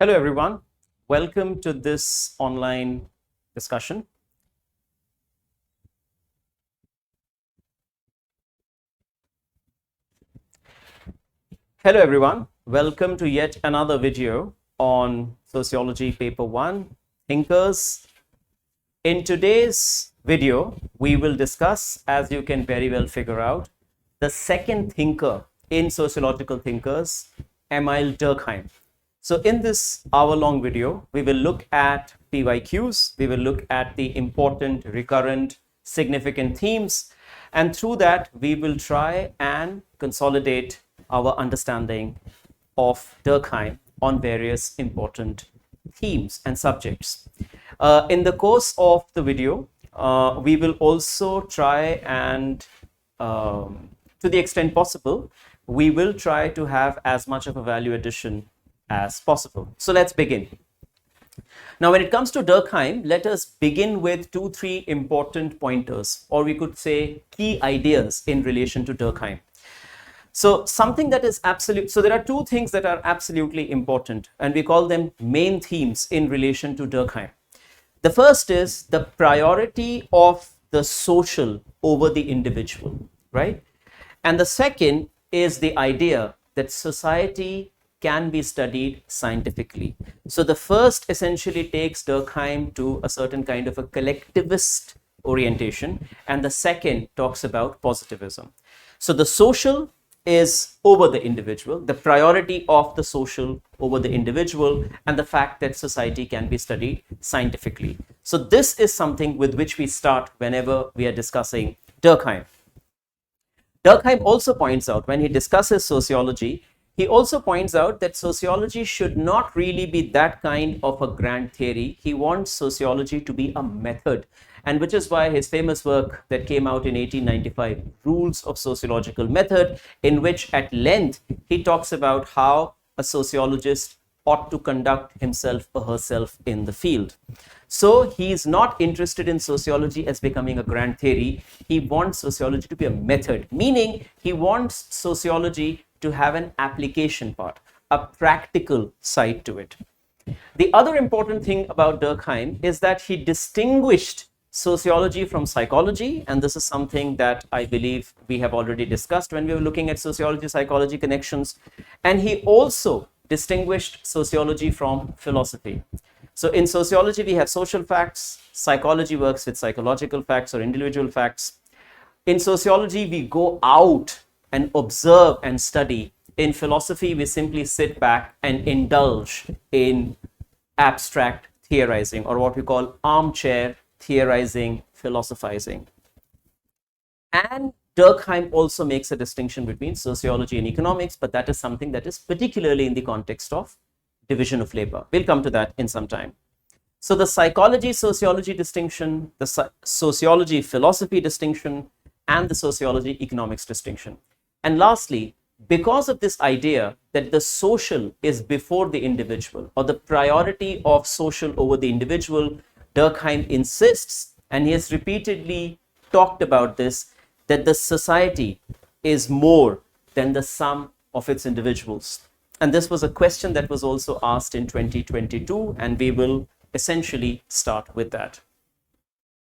Hello, everyone. Welcome to this online discussion. Hello, everyone. Welcome to yet another video on Sociology Paper 1, Thinkers. In today's video, we will discuss, as you can very well figure out, the second thinker in Sociological Thinkers, Emile Durkheim. So in this hour-long video, we will look at PYQs, we will look at the important, recurrent, significant themes, and through that, we will try and consolidate our understanding of Durkheim on various important themes and subjects. In the course of the video, we will also try and, to the extent possible, we will try to have as much of a value addition as possible. So let's begin. Now, when it comes to Durkheim, let us begin with 2-3 important pointers, or we could say key ideas in relation to Durkheim. So something that is absolute. So there are two things that are absolutely important, and we call them main themes in relation to Durkheim. The first is the priority of the social over the individual, right? And the second is the idea that society can be studied scientifically. So the first essentially takes Durkheim to a certain kind of a collectivist orientation, and the second talks about positivism. So the social is over the individual, the priority of the social over the individual, and the fact that society can be studied scientifically. So this is something with which we start whenever we are discussing Durkheim. Durkheim also points out, when he discusses sociology, he also points out that sociology should not really be that kind of a grand theory. He wants sociology to be a method, and which is why his famous work that came out in 1895, Rules of Sociological Method, in which at length he talks about how a sociologist ought to conduct himself or herself in the field. So he is not interested in sociology as becoming a grand theory. He wants sociology to be a method, meaning he wants sociology to have an application part, a practical side to it. The other important thing about Durkheim is that he distinguished sociology from psychology, and this is something that I believe we have already discussed when we were looking at sociology-psychology connections, and he also distinguished sociology from philosophy. So in sociology, we have social facts, psychology works with psychological facts or individual facts. In sociology, we go out and observe and study. In philosophy, we simply sit back and indulge in abstract theorizing, or what we call armchair theorizing, philosophizing. And Durkheim also makes a distinction between sociology and economics, but that is something that is particularly in the context of division of labor. We'll come to that in some time. So the psychology-sociology distinction, the sociology-philosophy distinction, and the sociology-economics distinction. And lastly, because of this idea that the social is before the individual, or the priority of social over the individual, Durkheim insists, and he has repeatedly talked about this, that the society is more than the sum of its individuals. And this was a question that was also asked in 2022, and we will essentially start with that.